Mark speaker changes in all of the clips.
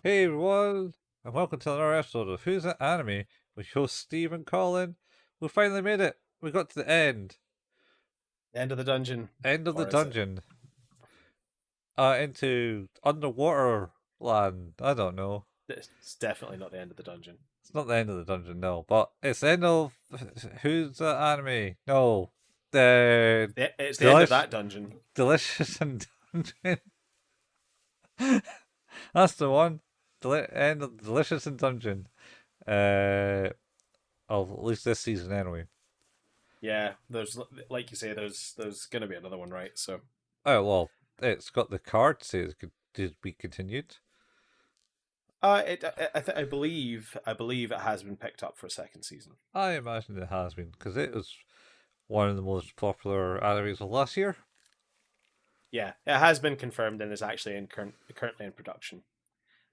Speaker 1: Hey everyone, and welcome to another episode of Who's That Anime with hosts Steve and Colin. We finally made it. We got to the end.
Speaker 2: End of the dungeon.
Speaker 1: End of the
Speaker 2: Or is it?
Speaker 1: dungeon. Into underwater land. I don't know.
Speaker 2: It's definitely not the end of the dungeon.
Speaker 1: It's not the end of the dungeon, no, but it's the end of Who's That Anime? No. The
Speaker 2: It's the end of
Speaker 1: Delish
Speaker 2: that dungeon.
Speaker 1: Delicious and Dungeon. That's the one. End of Delicious and Dungeon. Of at least this season anyway.
Speaker 2: Yeah, there's like you say, there's gonna be another one, right? So
Speaker 1: Oh well, it's got the card says did be continued.
Speaker 2: I believe it has been picked up for a second season.
Speaker 1: I imagine it has been because it was one of the most popular animes of last year.
Speaker 2: Yeah, it has been confirmed and is actually currently in production.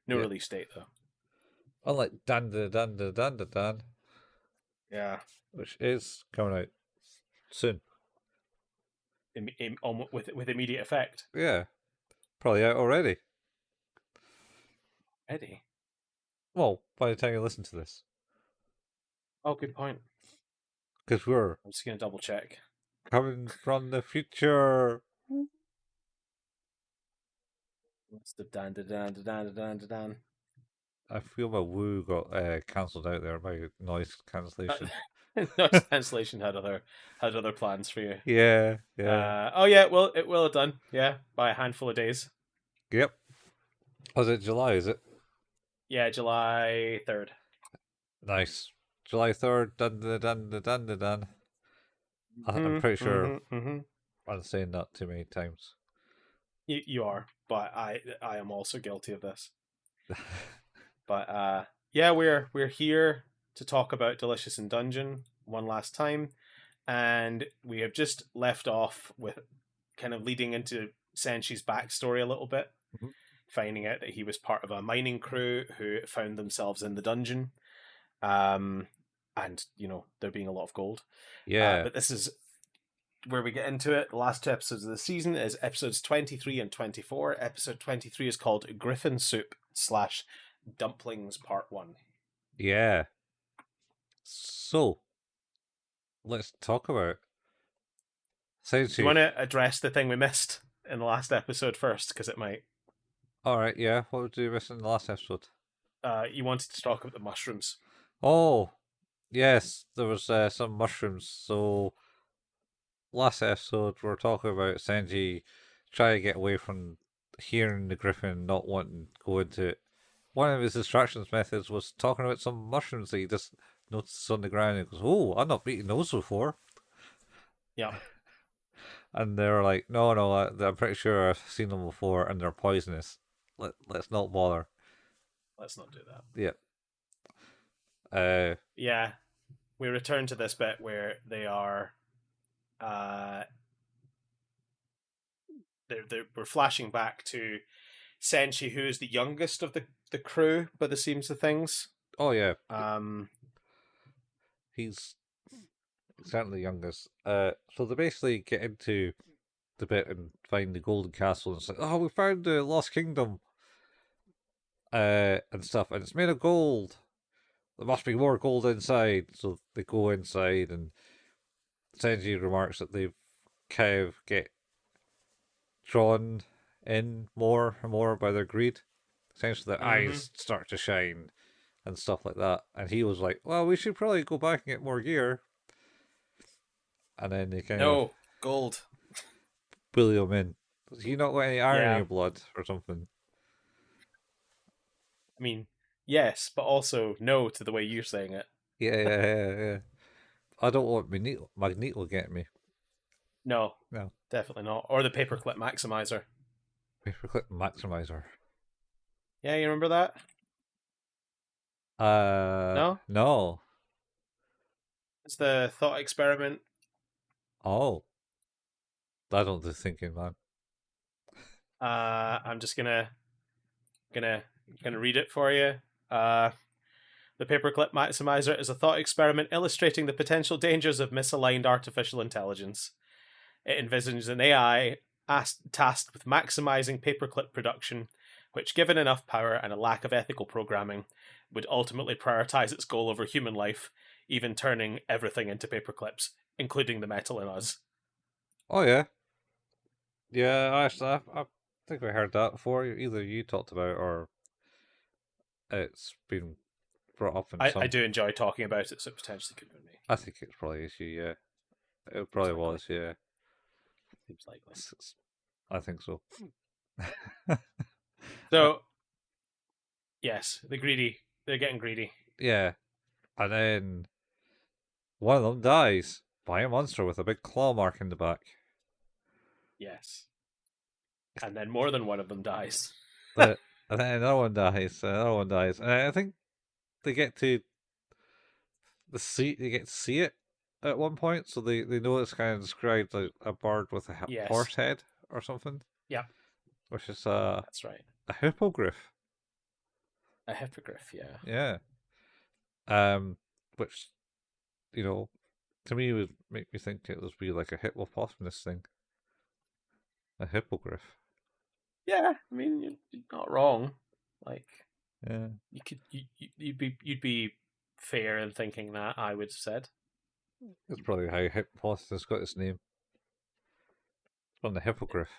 Speaker 2: No
Speaker 1: Yeah.
Speaker 2: release date though.
Speaker 1: Unlike Dan,
Speaker 2: Yeah,
Speaker 1: which is coming out soon.
Speaker 2: with immediate effect.
Speaker 1: Yeah, probably out already.
Speaker 2: Eddie.
Speaker 1: Well, by the time you listen to this,
Speaker 2: Oh, good point.
Speaker 1: because we're
Speaker 2: I'm just gonna double check.
Speaker 1: coming from the future.
Speaker 2: What's the dan?
Speaker 1: I feel my woo got cancelled out there by noise cancellation.
Speaker 2: Noise cancellation had other plans for you.
Speaker 1: Yeah.
Speaker 2: Oh yeah, well it will have done. Yeah, by a handful of days.
Speaker 1: Yep. Was it July? Is it?
Speaker 2: Yeah, July 3rd.
Speaker 1: Nice. July 3rd. Dun. I'm pretty sure I'm saying that too many times.
Speaker 2: You are, but I am also guilty of this. But yeah, we're here to talk about Delicious in Dungeon one last time, and we have just left off with kind of leading into Senshi's backstory a little bit, finding out that he was part of a mining crew who found themselves in the dungeon, and there being a lot of gold.
Speaker 1: Yeah.
Speaker 2: But this is where we get into it. The last two episodes of the season is episodes 23 and 24. Episode 23 is called Griffin Soup / Dumplings Part 1.
Speaker 1: Yeah. So, let's talk about Senshi.
Speaker 2: Do you want to address the thing we missed in the last episode first? Because it might.
Speaker 1: Alright, yeah. What did you miss in the last episode?
Speaker 2: You wanted to talk about the mushrooms.
Speaker 1: Oh, yes. There was some mushrooms. So, last episode, we were talking about Senji trying to get away from hearing the griffin, not wanting to go into it. One of his distractions methods was talking about some mushrooms that he just noticed on the ground and goes, "Oh, I've not eaten those before."
Speaker 2: Yeah.
Speaker 1: And they're like, "No, I'm pretty sure I've seen them before and they're poisonous. Let's not bother."
Speaker 2: Let's not do that.
Speaker 1: Yeah.
Speaker 2: Yeah. We return to this bit where they are. We're flashing back to Senshi, who is the youngest of the crew, by the seams of things.
Speaker 1: Oh yeah.
Speaker 2: Um.
Speaker 1: He's certainly the youngest. So they basically get into the bit and find the golden castle and say, "Oh, we found the lost kingdom." And stuff, and it's made of gold. There must be more gold inside. So they go inside, and Senji remarks that they've kind of get drawn in more and more by their greed. Essentially, their eyes start to shine and stuff like that. And he was like, "Well, we should probably go back and get more gear." And then they kind of
Speaker 2: gold.
Speaker 1: bully him in. You not got any iron in your blood or something?
Speaker 2: I mean, yes, but also no to the way you're saying it.
Speaker 1: Yeah. I don't want Magneto getting me.
Speaker 2: No, definitely not. Or the paperclip maximiser.
Speaker 1: Paperclip maximiser.
Speaker 2: Yeah, you remember that?
Speaker 1: No.
Speaker 2: It's the thought experiment.
Speaker 1: Oh, I don't do thinking, man.
Speaker 2: I'm just gonna read it for you. The paperclip maximizer is a thought experiment illustrating the potential dangers of misaligned artificial intelligence. It envisions an AI tasked with maximizing paperclip production, which, given enough power and a lack of ethical programming, would ultimately prioritize its goal over human life, even turning everything into paperclips, including the metal in us.
Speaker 1: Oh yeah, yeah. Actually, I think I heard that before. Either you talked about it or it's been brought up in
Speaker 2: I
Speaker 1: some.
Speaker 2: do enjoy talking about it, so it potentially could have been me.
Speaker 1: I think it's probably you. Yeah, it
Speaker 2: Seems
Speaker 1: probably
Speaker 2: likely.
Speaker 1: was. Yeah,
Speaker 2: Seems likely.
Speaker 1: I think so.
Speaker 2: So, yes, they're getting greedy.
Speaker 1: Yeah, and then one of them dies by a monster with a big claw mark in the back.
Speaker 2: Yes. And then more than one of them dies.
Speaker 1: But and then another one dies. Another one dies. And I think they get to they get to see it at one point, so they know it's kind of described like a bird with a
Speaker 2: Yes.
Speaker 1: horse head or something,
Speaker 2: Yeah,
Speaker 1: which is
Speaker 2: that's right.
Speaker 1: a hippogriff.
Speaker 2: A hippogriff, yeah.
Speaker 1: Yeah. Which to me would make me think it would be like a hippopotamus thing, a hippogriff.
Speaker 2: Yeah, I mean, you're not wrong. Like,
Speaker 1: Yeah.
Speaker 2: you could, you'd be fair in thinking that, I would have said.
Speaker 1: That's probably how hippopotamus got its name from the hippogriff.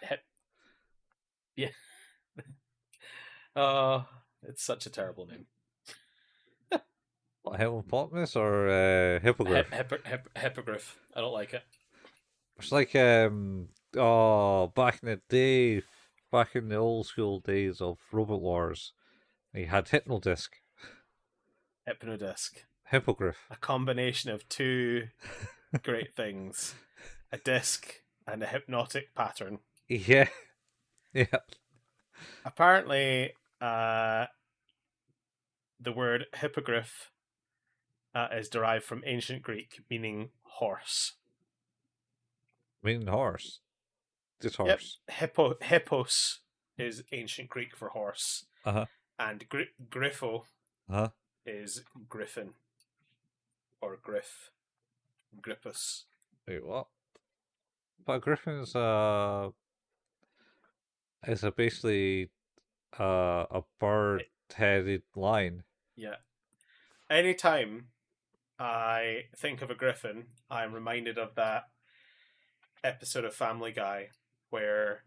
Speaker 2: Yeah. Oh, it's such a terrible name.
Speaker 1: What, hippopotamus or hippogriff?
Speaker 2: Hippogriff. I don't like it.
Speaker 1: It's like back in the day, back in the old school days of Robot Wars, he had Hypnodisc,
Speaker 2: Hypnodisc.
Speaker 1: Hippogriff.
Speaker 2: A combination of two great things: a disc and a hypnotic pattern.
Speaker 1: Yeah, yeah.
Speaker 2: Apparently, the word hippogriff is derived from ancient Greek, meaning horse.
Speaker 1: Meaning horse. Just
Speaker 2: Yep,
Speaker 1: horse.
Speaker 2: hippos is ancient Greek for horse,
Speaker 1: Uh-huh.
Speaker 2: and griffo
Speaker 1: Uh-huh.
Speaker 2: is griffin or grippus.
Speaker 1: Wait, what? But Griffin's is a basically a bird-headed lion.
Speaker 2: Yeah. Anytime I think of a griffin, I'm reminded of that episode of Family Guy where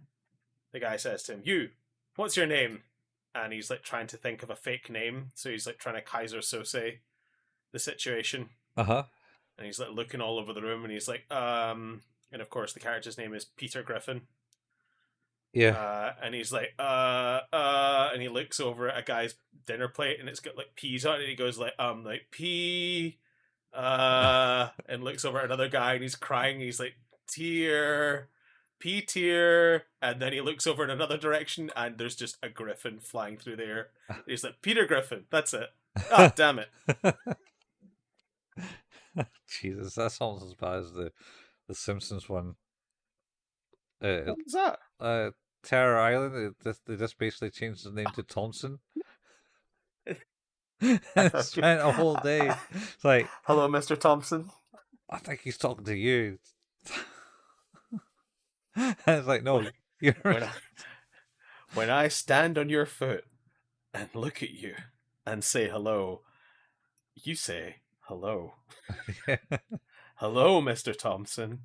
Speaker 2: the guy says to him, "You, what's your name?" And he's like trying to think of a fake name, so he's like trying to Kaiser Sose the situation,
Speaker 1: Uh-huh.
Speaker 2: and he's like looking all over the room, and he's like, and of course the character's name is Peter Griffin,
Speaker 1: Yeah.
Speaker 2: and he's like, and he looks over at a guy's dinner plate, and it's got like peas on it, and he goes like pea, and looks over at another guy, and he's crying, he's like, tear. P tier, and then he looks over in another direction, and there's just a griffin flying through there. He's like, Peter Griffin, that's it. Ah, damn it.
Speaker 1: Jesus, that's almost as bad as the Simpsons one.
Speaker 2: What was that?
Speaker 1: Terror Island. They just basically changed the name to Thompson. And spent a whole day. It's like,
Speaker 2: hello, Mr. Thompson.
Speaker 1: I think he's talking to you. And it's like, no, you're.
Speaker 2: When I stand on your foot and look at you and say hello, you say hello.
Speaker 1: Yeah.
Speaker 2: Hello, Mr. Thompson.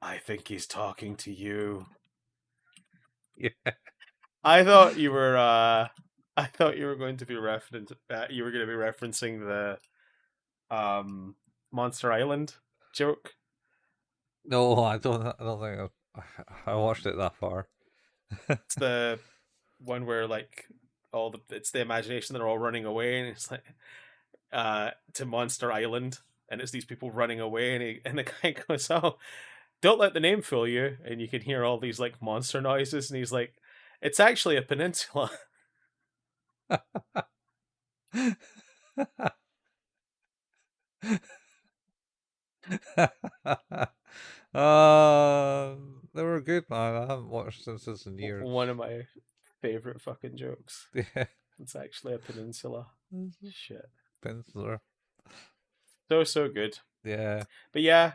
Speaker 2: I think he's talking to you.
Speaker 1: Yeah.
Speaker 2: I thought you were going to be referencing the Monster Island joke.
Speaker 1: No, I don't think I watched it that far.
Speaker 2: It's the one where like it's the imagination, they're all running away, and it's like to Monster Island, and it's these people running away, and the guy goes, "Oh, don't let the name fool you," and you can hear all these like monster noises, and he's like, "It's actually a peninsula."
Speaker 1: They were good, man. I haven't watched Simpsons in years.
Speaker 2: One of my favorite fucking jokes.
Speaker 1: Yeah.
Speaker 2: It's actually a peninsula. Shit.
Speaker 1: Penciler.
Speaker 2: So good.
Speaker 1: Yeah.
Speaker 2: But yeah,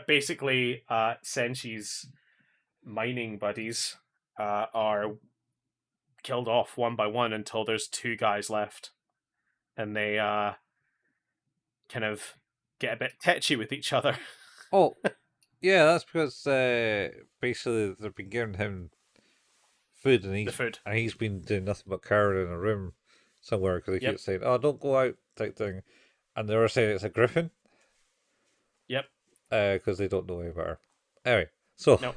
Speaker 2: basically, Senshi's mining buddies are killed off one by one until there's two guys left, and they kind of get a bit tetchy with each other.
Speaker 1: Oh, yeah, that's because basically they've been giving him food, and
Speaker 2: The food.
Speaker 1: he's been doing nothing but cowering in a room somewhere because he
Speaker 2: Yep.
Speaker 1: keeps saying, "Oh, don't go out," type thing, and they were saying it's a griffin,
Speaker 2: Yep.
Speaker 1: because they don't know any better. Anyway, so
Speaker 2: No.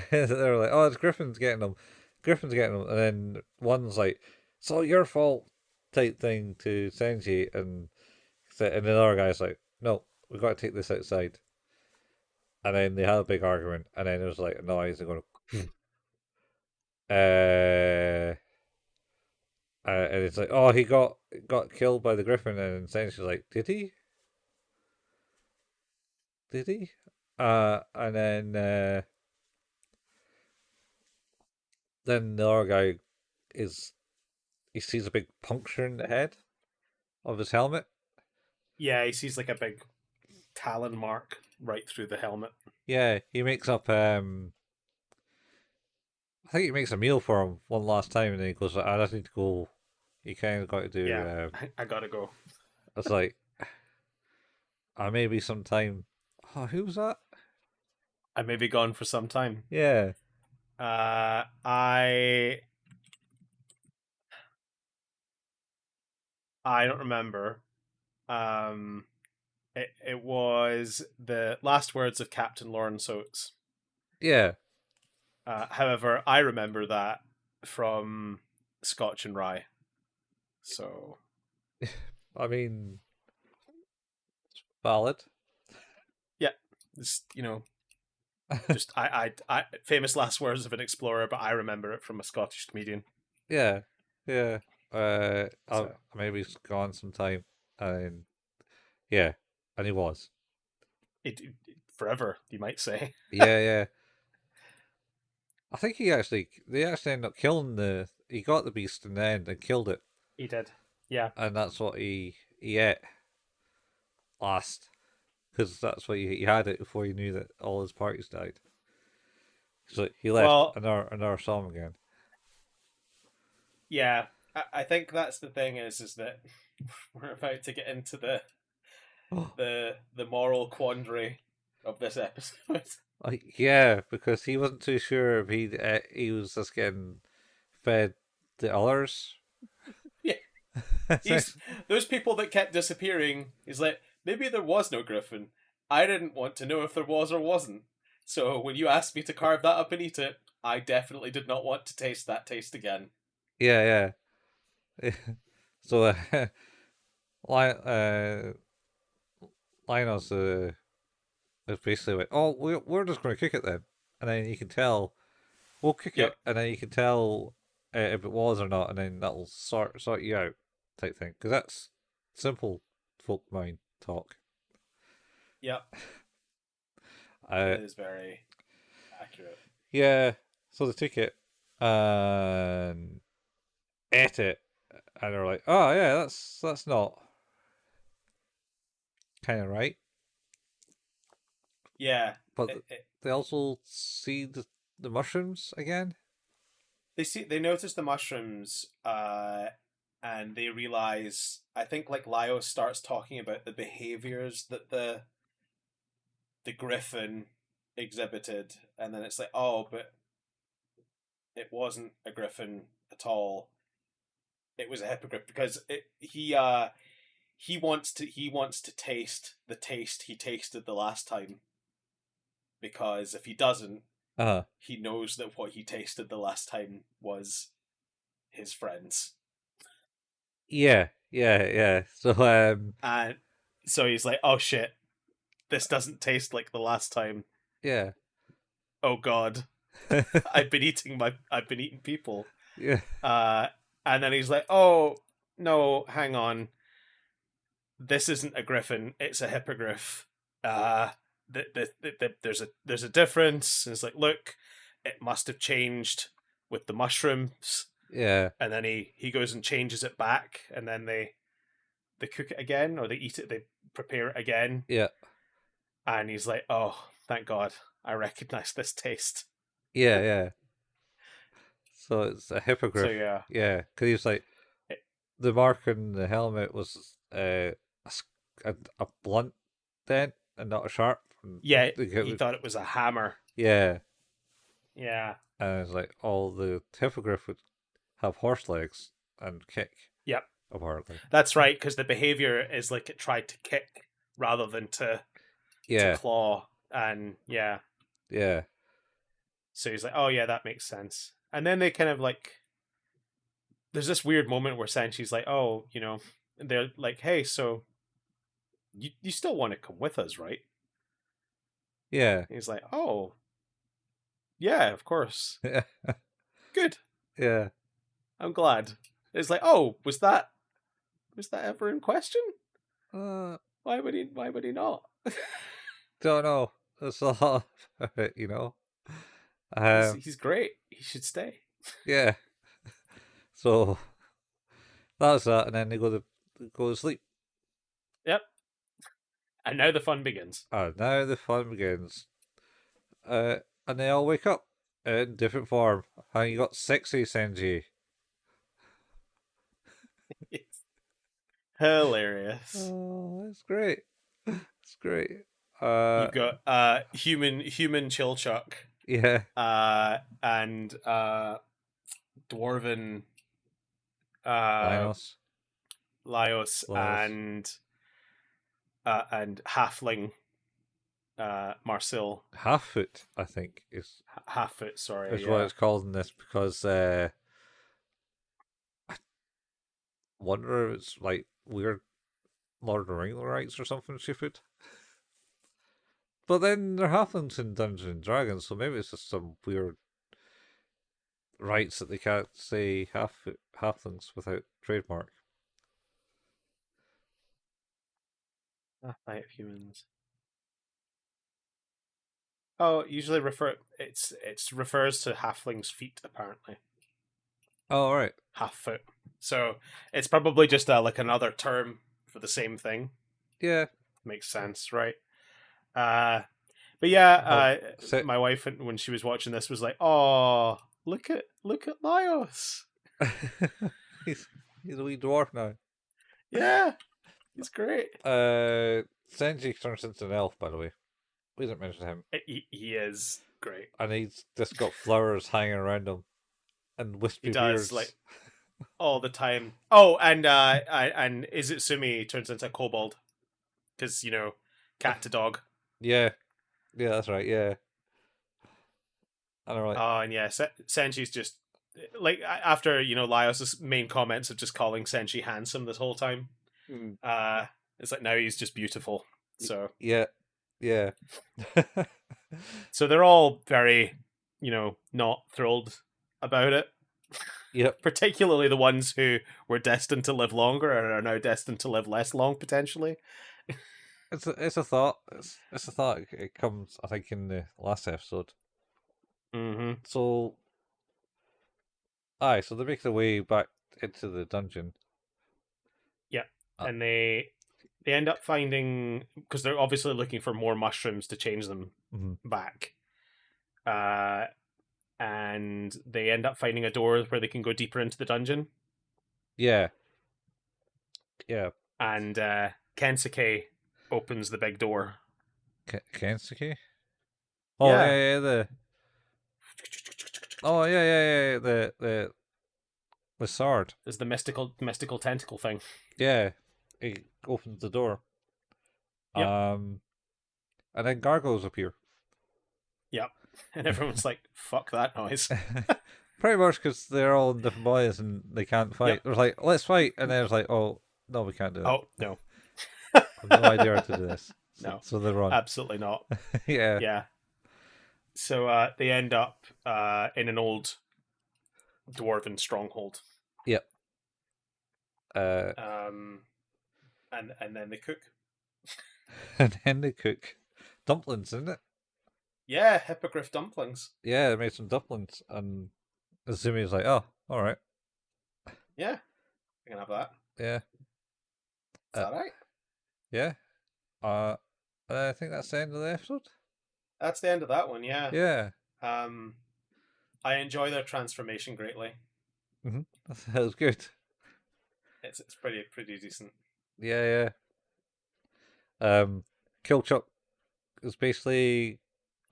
Speaker 1: they're like, "Oh, it's Griffin's getting them, Griffin's getting them," and then one's like, "It's all your fault," type thing to Senshi, and the other guy's like, "No, we got to take this outside." And then they had a big argument, and then there was like a noise and going, uh, and it's like, "Oh, he got killed by the Griffin," and Senshi's like, "Did he? Did he?" And then the other guy is he sees a big puncture in the head of his helmet.
Speaker 2: Yeah, he sees like a big talon mark right through the helmet.
Speaker 1: Yeah, he makes up. I think he makes a meal for him one last time, and then he goes, "I just need to go." You kind of got to do.
Speaker 2: Yeah, I gotta go.
Speaker 1: It's like, maybe sometime. Oh, who was that?
Speaker 2: I may be gone for some time.
Speaker 1: Yeah,
Speaker 2: I don't remember. Um, it was the last words of Captain Lawrence Oates.
Speaker 1: yeah.
Speaker 2: However, I remember that from Scotch and Rye. So
Speaker 1: I mean, valid.
Speaker 2: yeah, it's just I famous last words of an explorer, but I remember it from a Scottish comedian.
Speaker 1: Yeah, yeah.
Speaker 2: So
Speaker 1: Maybe he's gone sometime, and yeah, and he was.
Speaker 2: it forever, you might say.
Speaker 1: Yeah, yeah. I think they actually ended up killing he got the beast in the end and killed it,
Speaker 2: He did. Yeah.
Speaker 1: and that's what he ate last, because that's what he had it before he knew that all his parties died. So he left
Speaker 2: Well,
Speaker 1: and never saw him again.
Speaker 2: yeah. I think that's the thing is that we're about to get into the moral quandary of this episode.
Speaker 1: Yeah, because he wasn't too sure if he was just getting fed the others.
Speaker 2: Yeah. He's those people that kept disappearing. He's like, maybe there was no Griffin. I didn't want to know if there was or wasn't. So when you asked me to carve that up and eat it, I definitely did not want to taste that taste again.
Speaker 1: Yeah, yeah. So Li- Linus is basically like, "Oh, we're just going to kick it then," and then you can tell we'll kick
Speaker 2: Yep.
Speaker 1: it, and then you can tell if it was or not, and then that'll sort you out type thing. Because that's simple folk mind talk.
Speaker 2: Yep.
Speaker 1: Uh,
Speaker 2: It is very accurate.
Speaker 1: yeah. So they took it and ate it, and they're like, "Oh yeah, that's not kind of right."
Speaker 2: Yeah.
Speaker 1: But they also see the mushrooms again.
Speaker 2: They notice the mushrooms, and they realize. I think like Lio starts talking about the behaviors that the griffin exhibited, and then it's like, oh, but it wasn't a griffin at all. It was a hippogriff because he wants to taste the taste he tasted the last time, because if he doesn't,
Speaker 1: Uh
Speaker 2: he knows that what he tasted the last time was his friends.
Speaker 1: yeah, yeah, yeah. So
Speaker 2: And so he's like, oh shit, this doesn't taste like the last time.
Speaker 1: yeah.
Speaker 2: Oh god, I've been eating people.
Speaker 1: Yeah.
Speaker 2: Uh, and then he's like, oh no, hang on, this isn't a griffin, it's a hippogriff. Uh, there's a difference. And it's like, look, it must have changed with the mushrooms.
Speaker 1: Yeah.
Speaker 2: And then he goes and changes it back, and then they cook it again, or they eat it, they prepare it again,
Speaker 1: Yeah.
Speaker 2: and he's like, oh, thank God, I recognize this taste.
Speaker 1: Yeah, yeah. So it's a
Speaker 2: So
Speaker 1: hippogriff.
Speaker 2: yeah,
Speaker 1: Yeah, because he's like
Speaker 2: It-
Speaker 1: the mark on the helmet was a blunt dent and not a sharp.
Speaker 2: yeah.
Speaker 1: It
Speaker 2: He
Speaker 1: was-
Speaker 2: thought it was a hammer.
Speaker 1: yeah,
Speaker 2: Yeah.
Speaker 1: and it's like all the hippogriff would have horse legs and kick
Speaker 2: Yep.
Speaker 1: apparently.
Speaker 2: That's right, because the behavior is like it tried to kick rather than to
Speaker 1: Yeah,
Speaker 2: claw, and yeah.
Speaker 1: yeah,
Speaker 2: So he's like, oh yeah, that makes sense. And then they kind of like, there's this weird moment where Senshi's like, oh, and they're like, hey, so you still want to come with us, right?
Speaker 1: yeah,
Speaker 2: And he's like, oh, yeah, of course.
Speaker 1: yeah,
Speaker 2: Good.
Speaker 1: yeah.
Speaker 2: I'm glad. It's like, oh, was that ever in question?
Speaker 1: Uh,
Speaker 2: Why would he not?
Speaker 1: don't know. There's a lot of it, you know.
Speaker 2: He's great. He should stay.
Speaker 1: Yeah. So that's that, and then they go to sleep.
Speaker 2: Yep. And now the fun begins.
Speaker 1: And now the fun begins. And they all wake up in different form. And you got sexy Senji.
Speaker 2: It's hilarious.
Speaker 1: Oh, it's great. It's great.
Speaker 2: You've got human chill chuck,
Speaker 1: Yeah.
Speaker 2: and dwarven
Speaker 1: Linos.
Speaker 2: Laios,
Speaker 1: Laios.
Speaker 2: and halfling Marcel.
Speaker 1: Half foot, I think, is
Speaker 2: Half foot, sorry.
Speaker 1: what it's called in this because I wonder if it's like weird Lord of the Rings rights or something stupid. But then they're halflings in Dungeons and Dragons, so maybe it's just some weird rights that they can't say halflings without trademark.
Speaker 2: Night of humans. Oh, usually it's refers to halfling's feet apparently.
Speaker 1: Oh, all right.
Speaker 2: Half foot. So it's probably just like another term for the same thing.
Speaker 1: Yeah.
Speaker 2: Makes sense, right? But yeah,
Speaker 1: So-
Speaker 2: my wife when she was watching this was like, "Oh, look at Laios.
Speaker 1: he's a wee dwarf now.
Speaker 2: Yeah, he's great.
Speaker 1: Senji turns into an elf, by the way. We didn't mention him.
Speaker 2: He is great.
Speaker 1: And he's just got flowers hanging around him and wispy
Speaker 2: He does
Speaker 1: beards.
Speaker 2: like all the time. Oh, and Izitsumi turns into a kobold because cat to dog.
Speaker 1: Yeah. Yeah, that's right, yeah. And I'm like,
Speaker 2: Oh, and yeah, Senshi's just like after Laios' main comments of just calling Senshi handsome this whole time. It's like now he's just beautiful. So
Speaker 1: yeah. Yeah.
Speaker 2: so they're all very not thrilled about it.
Speaker 1: Yep.
Speaker 2: Particularly the ones who were destined to live longer and are now destined to live less long potentially.
Speaker 1: It's a thought. It's a thought. It comes, I think, in the last episode.
Speaker 2: Mm-hmm.
Speaker 1: So, so they make their way back into the dungeon.
Speaker 2: Yeah, and they end up finding, because they're obviously looking for more mushrooms to change them back. And they end up finding a door where they can go deeper into the dungeon.
Speaker 1: Yeah. Yeah.
Speaker 2: And Kensuke opens the big door.
Speaker 1: Kensuke? Oh,
Speaker 2: Yeah.
Speaker 1: yeah. Oh, yeah. The sword.
Speaker 2: There's the mystical tentacle thing.
Speaker 1: Yeah. He opens the door.
Speaker 2: Yep.
Speaker 1: And then gargoyles appear.
Speaker 2: Yep. And everyone's like, fuck that noise.
Speaker 1: Pretty much because they're all in different bodies and they can't fight.
Speaker 2: Yep.
Speaker 1: They're like, let's fight. And then it's like, oh, no, we can't do that.
Speaker 2: Oh, no.
Speaker 1: I have no idea how to do this.
Speaker 2: No.
Speaker 1: So they run.
Speaker 2: Absolutely not.
Speaker 1: Yeah.
Speaker 2: Yeah. So they end up in an old dwarven stronghold.
Speaker 1: Yep.
Speaker 2: And then they cook.
Speaker 1: And then they cook dumplings, isn't it?
Speaker 2: Yeah, hippogriff dumplings.
Speaker 1: Yeah, they made some dumplings, and Azumi's like, "Oh, all right,
Speaker 2: Yeah, I can have that.
Speaker 1: yeah,
Speaker 2: Is that right?
Speaker 1: yeah." I think that's the end of the episode.
Speaker 2: That's the end of that one. Yeah.
Speaker 1: Yeah.
Speaker 2: I enjoy their transformation greatly.
Speaker 1: Mm-hmm. That was good.
Speaker 2: It's pretty decent.
Speaker 1: Yeah, yeah. Killchuck is basically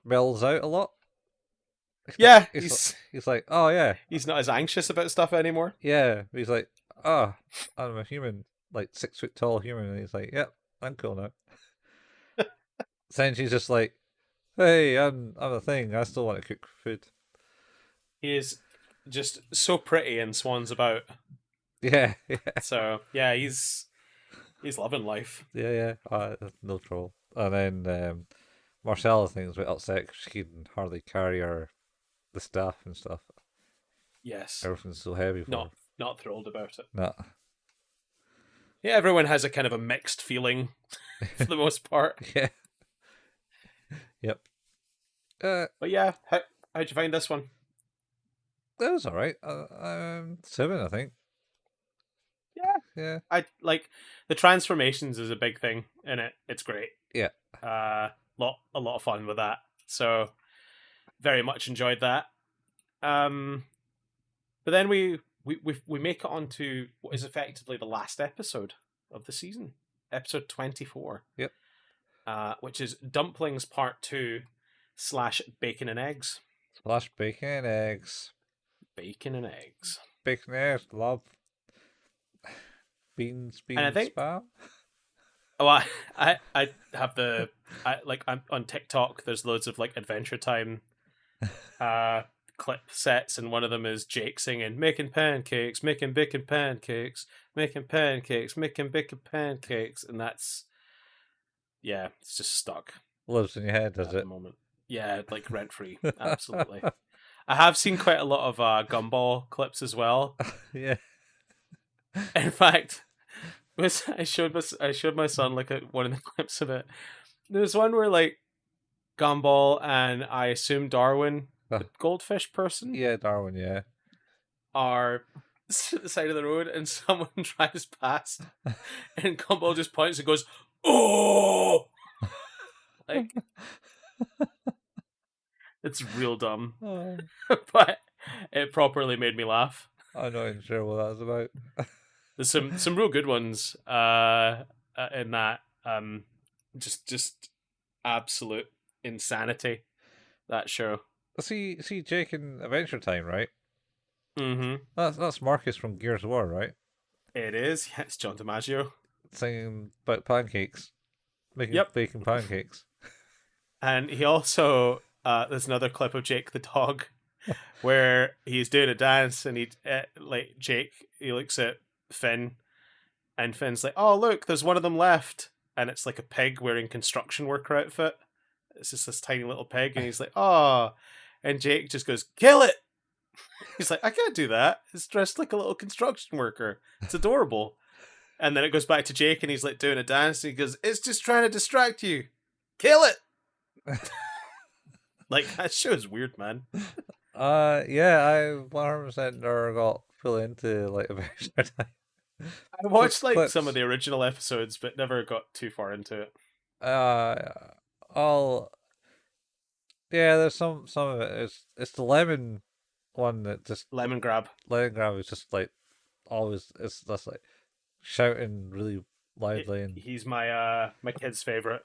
Speaker 1: mellows out a lot.
Speaker 2: Yeah,
Speaker 1: He's like, oh yeah,
Speaker 2: he's not as anxious about stuff anymore.
Speaker 1: yeah. He's like, oh, I'm a human, like 6 foot tall human, and he's like, yep, I'm cool now. Senshi's just like, hey, I'm a thing. I still want to cook food.
Speaker 2: He is just so pretty and swans about.
Speaker 1: Yeah, yeah,
Speaker 2: So yeah, he's loving life.
Speaker 1: yeah. No trouble. And then Marcella thinks a bit upset because she can hardly carry the staff and stuff.
Speaker 2: Yes,
Speaker 1: Everything's so heavy for her.
Speaker 2: not thrilled about it.
Speaker 1: Nah.
Speaker 2: Yeah, everyone has a kind of a mixed feeling for the most part.
Speaker 1: Yeah. Yep.
Speaker 2: But yeah, how'd you find this one?
Speaker 1: That was alright. 7, I think.
Speaker 2: Yeah,
Speaker 1: Yeah.
Speaker 2: I like the transformations is a big thing in it. It's great.
Speaker 1: Yeah.
Speaker 2: A lot of fun with that. So very much enjoyed that. But then we make it onto what is effectively the last episode of the season, episode 24.
Speaker 1: Yep.
Speaker 2: Which is Dumplings Part 2 / Bacon and Eggs.
Speaker 1: Slash bacon and eggs.
Speaker 2: Bacon and eggs.
Speaker 1: Bacon and eggs, love. Beans,
Speaker 2: And I think,
Speaker 1: spam.
Speaker 2: oh, I have I'm on TikTok. There's loads of like Adventure Time clip sets, and one of them is Jake singing "Making pancakes, making bacon pancakes, making pancakes, making bacon pancakes," and that's it's just stuck.
Speaker 1: Lives in your head, does
Speaker 2: at
Speaker 1: it?
Speaker 2: the moment. Yeah, like rent free, absolutely. I have seen quite a lot of Gumball clips as well.
Speaker 1: Yeah.
Speaker 2: In fact, I showed my son like one of the clips of it. There's one where like Gumball and I assume Darwin, the goldfish person,
Speaker 1: Yeah, Darwin, yeah.
Speaker 2: are at the side of the road, and someone drives past, and Gumball just points and goes, "Oh!" Like, it's real dumb, but it properly made me laugh.
Speaker 1: I'm not even sure what that was about.
Speaker 2: There's some real good ones in that. Just absolute insanity, that show.
Speaker 1: See Jake in Adventure Time, right?
Speaker 2: Mm-hmm.
Speaker 1: That's Marcus from Gears of War, right?
Speaker 2: It is. Yeah, it's John DiMaggio.
Speaker 1: Singing about pancakes. Making bacon pancakes.
Speaker 2: And he also there's another clip of Jake the dog where he's doing a dance, and Jake, he looks at Finn, and Finn's like, "Oh, look, there's one of them left," and it's like a pig wearing construction worker outfit. It's just this tiny little pig, and he's like, "Oh," and Jake just goes, "Kill it." He's like, "I can't do that. It's dressed like a little construction worker. It's adorable." And then it goes back to Jake, and he's like doing a dance, and he goes, "It's just trying to distract you. Kill it." Like, that show is weird, man.
Speaker 1: Yeah, I 100% never got fully into like Adventure Time.
Speaker 2: I watched like
Speaker 1: clips.
Speaker 2: some of the original episodes, but never got too far into it.
Speaker 1: There's some of it. It's the lemon one that just
Speaker 2: Lemon Grab.
Speaker 1: Lemon Grab is just like always. It's just like shouting really loudly, and
Speaker 2: He's my my kid's favorite.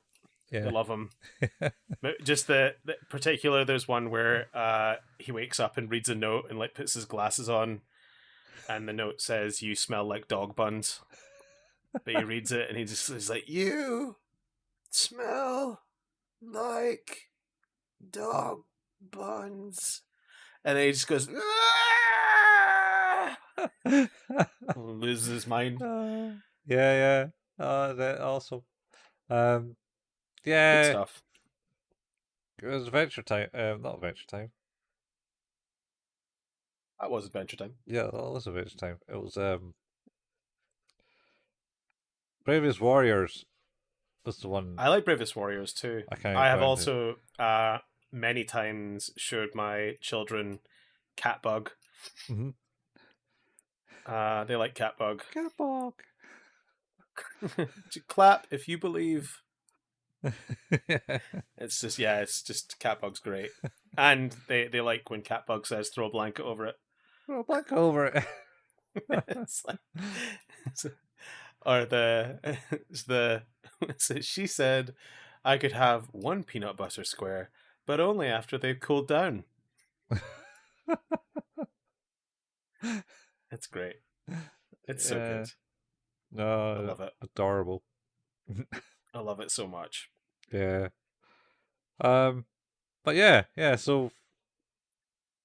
Speaker 1: yeah,
Speaker 2: I love him. But just the particular, there's one where he wakes up and reads a note and like puts his glasses on, and the note says, "You smell like dog buns." But he reads it and he's like, "You smell like dog buns," and then he just goes, "Ah!" Loses his mind.
Speaker 1: yeah. That awesome.
Speaker 2: Good
Speaker 1: Yeah,
Speaker 2: stuff.
Speaker 1: it was Adventure Time. Not Adventure Time.
Speaker 2: That was Adventure Time.
Speaker 1: Yeah, that was Adventure Time. It was Bravest Warriors was the one.
Speaker 2: I like Bravest Warriors too.
Speaker 1: I
Speaker 2: have also many times showed my children Catbug.
Speaker 1: Mm-hmm.
Speaker 2: They like Catbug.
Speaker 1: Catbug.
Speaker 2: Clap if you believe. It's just Catbug's great. And they like when Catbug says throw a blanket over it.
Speaker 1: Throw a blanket over it.
Speaker 2: It's like, or it's the so she said I could have one peanut butter square, but only after they've cooled down. It's great. It's so good. I
Speaker 1: No,
Speaker 2: love it.
Speaker 1: adorable.
Speaker 2: I love it so much.
Speaker 1: Yeah. Um. But yeah. So,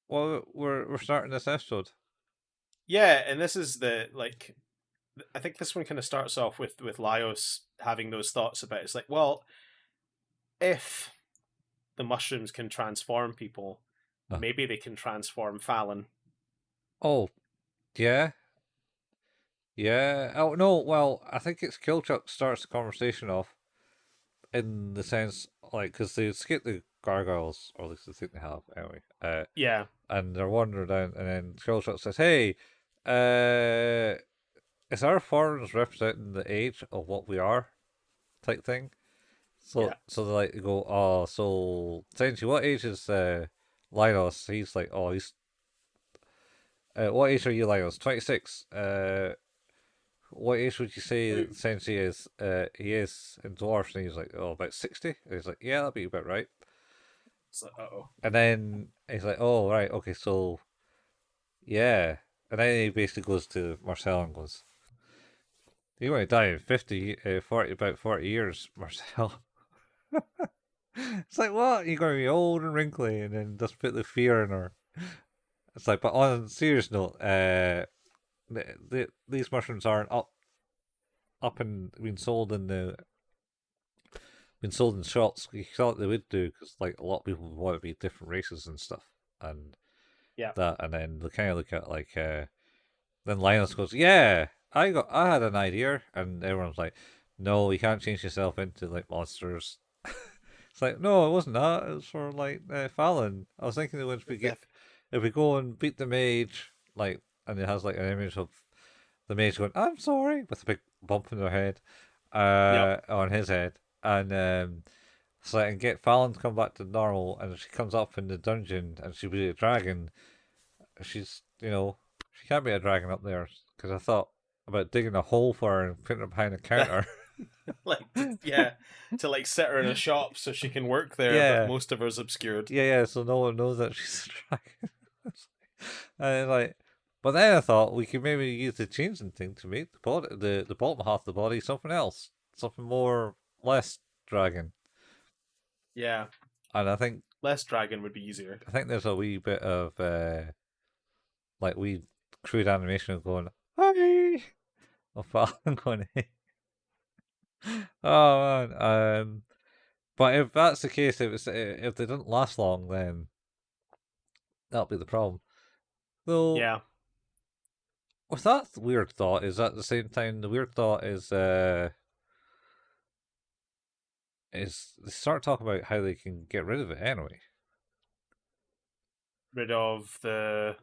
Speaker 1: well, we're starting this episode.
Speaker 2: Yeah, and this is I think this one kind of starts off with Laios having those thoughts about it's like, well, if the mushrooms can transform people,
Speaker 1: Uh,
Speaker 2: maybe they can transform Fallon.
Speaker 1: oh, yeah. Yeah. Oh no. Well, I think it's Kilchuck starts the conversation off in the sense like because they escape the gargoyles, or at least they think they have anyway.
Speaker 2: Yeah,
Speaker 1: And they're wandering down, and then Kilchuck says, "Hey, uh, is our forms representing the age of what we are?" Type thing.
Speaker 2: yeah.
Speaker 1: So they like go, oh, so Senshi, what age is Linus? He's like, oh, he's what age are you, Linus? 26. What age would you say Senshi is? He is in dwarfs, and he's like, oh, about 60. And he's like, yeah, that'd be about right.
Speaker 2: It's like, uh-oh.
Speaker 1: And then he's like, oh, right, okay, so yeah. And then he basically goes to Marcel and goes, you're going to die in 40, about 40 years, Marcel. It's like, what? You're going to be old and wrinkly, and then just put the fear in her. It's like, but on a serious note, these mushrooms aren't up and been sold in shops. You thought they would do because like a lot of people want to be different races and stuff, and
Speaker 2: Yeah.
Speaker 1: and then they kind of look at like, then Linus goes, yeah, I had an idea, and everyone's like, no, you can't change yourself into like monsters. It's like, no, it wasn't that. It was for like Fallon. I was thinking that if we go and beat the mage, like, and it has like an image of the mage going, "I'm sorry," with a big bump in their head,
Speaker 2: Yep.
Speaker 1: on his head, and so and get Fallon to come back to normal, and if she comes up in the dungeon and she be a dragon, she's she can't be a dragon up there because I thought about digging a hole for her and putting her behind a counter.
Speaker 2: Yeah, to like set her in a shop so she can work there, but
Speaker 1: Yeah.
Speaker 2: most of her's obscured.
Speaker 1: Yeah, so no one knows that she's a dragon. And like, but then I thought we could maybe use the changing thing to make the body, the bottom half of the body, something else, something more less dragon.
Speaker 2: Yeah,
Speaker 1: And
Speaker 2: less dragon would be easier.
Speaker 1: I think there's a wee bit of like wee crude animation of going, hi, of Fallon going, hey. Oh man, but if that's the case, if they didn't last long, then that'll be the problem. Though,
Speaker 2: Yeah,
Speaker 1: with that weird thought, is at the same time the weird thought is they start talking about how they can get rid of it anyway.
Speaker 2: rid of
Speaker 1: The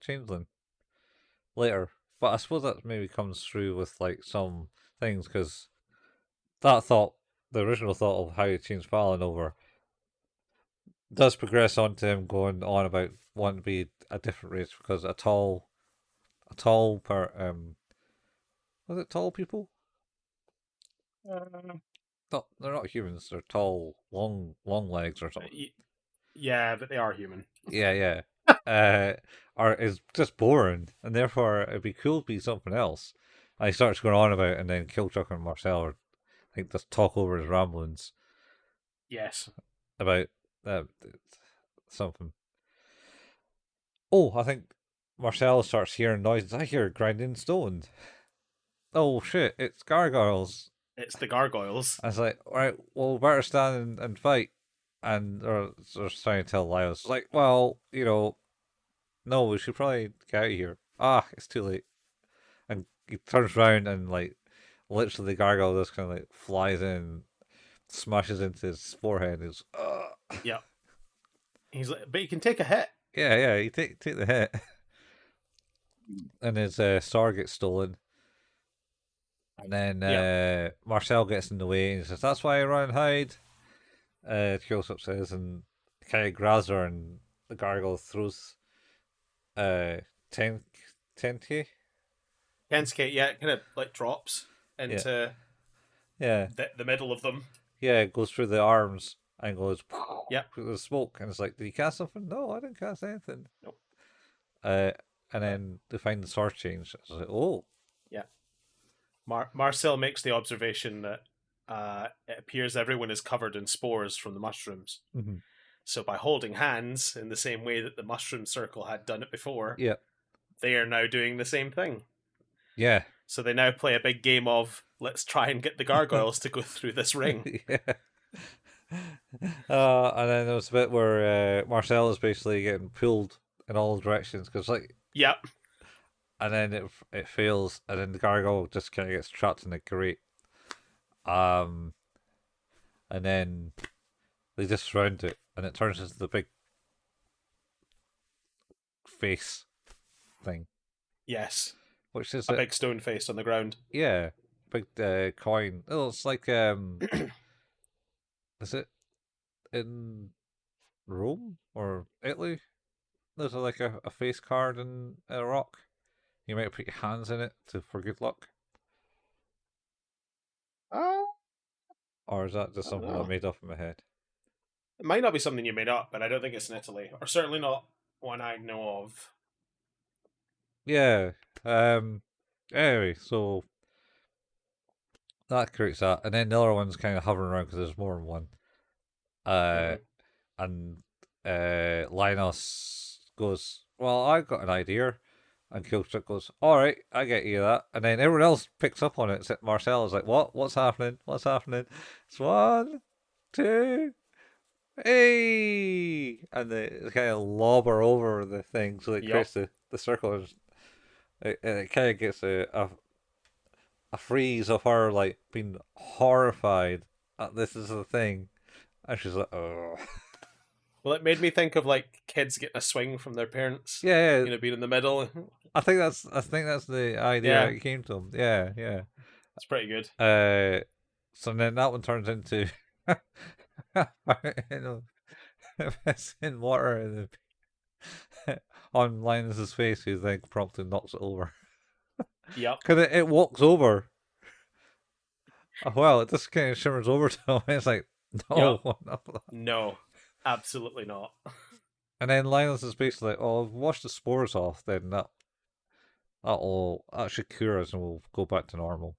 Speaker 1: changeling later, but I suppose that maybe comes through with like some things because that thought, the original thought of how you change Fallon over, does progress on to him going on about wanting to be a different race because a tall per was it tall people?
Speaker 2: uh,
Speaker 1: No, they're not humans. They're tall, long legs or something.
Speaker 2: yeah, but they are human.
Speaker 1: Yeah. Or is just boring, and therefore it'd be cool to be something else. And he starts going on about, it, and then Killchuck and Marcel are, I think, just talk over his ramblings
Speaker 2: Yes.
Speaker 1: about uh, something. Oh, I think Marcel starts hearing noises. I hear grinding stone. Oh shit! It's gargoyles.
Speaker 2: It's the gargoyles.
Speaker 1: I was like, all right, well, better stand and fight. And they're trying to tell Laios, like, well, no, we should probably get out of here. Ah, it's too late. And he turns around and like literally the gargoyle just kind of like flies in, smashes into his forehead. He's
Speaker 2: Yeah. He's like, but you can take a hit.
Speaker 1: yeah. You take the hit, and his star gets stolen. And then Marcel gets in the way and he says, "That's why I run and hide." Joseph says, and kind of grabs her, and the gargoyle throws uh ten tenki.
Speaker 2: Kensuke, yeah, it kind of like drops
Speaker 1: Yeah,
Speaker 2: into
Speaker 1: yeah,
Speaker 2: the middle of them.
Speaker 1: yeah. It goes through the arms and goes
Speaker 2: Yep.
Speaker 1: through the smoke, and it's like, did you cast something? No, I didn't cast anything.
Speaker 2: Nope.
Speaker 1: Uh, and
Speaker 2: But
Speaker 1: then they find the sword change. It's like, oh,
Speaker 2: yeah, Marcel makes the observation that it appears everyone is covered in spores from the mushrooms.
Speaker 1: mm-hmm.
Speaker 2: So by holding hands in the same way that the mushroom circle had done it before,
Speaker 1: Yeah,
Speaker 2: they are now doing the same thing.
Speaker 1: yeah,
Speaker 2: So they now play a big game of let's try and get the gargoyles to go through this ring.
Speaker 1: yeah. And then there's a bit where Marcel is basically getting pulled in all directions because, like,
Speaker 2: Yep.
Speaker 1: and then it fails, and then the gargoyle just kind of gets trapped in the grate. And then they just surround it, and it turns into the big face thing,
Speaker 2: Yes.
Speaker 1: which is
Speaker 2: A big stone face on the ground.
Speaker 1: yeah, big coin. Oh, it's like is it in Rome or Italy? There's like a face card in a rock. You might put your hands in it for good luck.
Speaker 2: Oh,
Speaker 1: Or is that just
Speaker 2: I don't
Speaker 1: something I
Speaker 2: know.
Speaker 1: made up in my head?
Speaker 2: It might not be something you made up, but I don't think it's in Italy, or certainly not one I know of.
Speaker 1: Yeah. Anyway, so that creates that, and then the other one's kind of hovering around because there's more than one. Uh,
Speaker 2: Mm-hmm.
Speaker 1: and Linus goes, "Well, I've got an idea," and Killchuck goes, "All right, I get you that." And then everyone else picks up on it. Except Marcel is like, "What? What's happening? What's happening?" It's 1, 2, hey, and they kind of lobber over the thing, so it
Speaker 2: Yep.
Speaker 1: creates the circle. And it kind of gets a freeze of her like being horrified at this is the thing, and she's like, "Oh."
Speaker 2: Well, it made me think of like kids getting a swing from their parents.
Speaker 1: Yeah, yeah.
Speaker 2: You know, being in the middle.
Speaker 1: I think that's the idea
Speaker 2: Yeah,
Speaker 1: that came to him. Yeah, yeah.
Speaker 2: it's pretty good.
Speaker 1: So then that one turns into you know, in water in on Linus's face, who then promptly knocks it over.
Speaker 2: Yep.
Speaker 1: Because it walks over. Oh, well, it just kind of shimmers over to him. It's like,
Speaker 2: Yep.
Speaker 1: no, not that.
Speaker 2: No, absolutely not.
Speaker 1: And then Linus is basically like, oh, wash the spores off, then that should cure us and we'll go back to normal.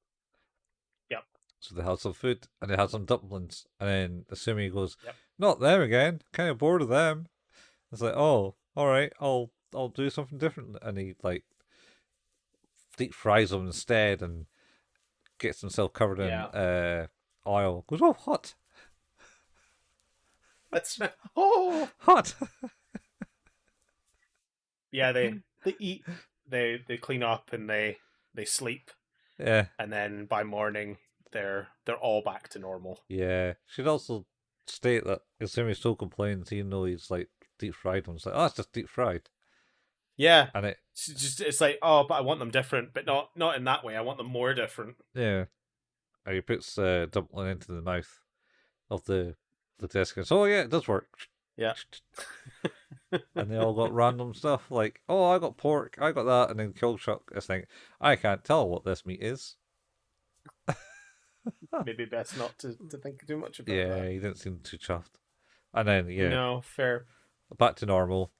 Speaker 2: Yep.
Speaker 1: So they had some food and they had some dumplings. And then Asumi goes,
Speaker 2: Yep.
Speaker 1: not them again. Kind of bored of them. It's like, oh, all right, I'll do something different. And he like deep fries them instead and gets himself covered in
Speaker 2: Yeah.
Speaker 1: oil. Goes, oh, hot,
Speaker 2: That's oh
Speaker 1: hot.
Speaker 2: yeah. They eat. They clean up and they sleep,
Speaker 1: Yeah,
Speaker 2: and then by morning they're all back to normal.
Speaker 1: yeah. Should also state that Asumi still complains, even though he's like deep fried them. It's like, oh, it's just deep fried,
Speaker 2: Yeah.
Speaker 1: and
Speaker 2: It's like, oh, but I want them different, but not in that way. I want them more different.
Speaker 1: yeah. And he puts dumpling into the mouth of the disc and says, oh yeah, it does work.
Speaker 2: Yeah.
Speaker 1: And they all got random stuff like, oh, I got pork, I got that, and then Killshock is thinking, I can't tell what this meat is.
Speaker 2: Maybe best not to think too much about
Speaker 1: Yeah,
Speaker 2: that.
Speaker 1: he didn't seem too chuffed. And then
Speaker 2: No, fair.
Speaker 1: back to normal.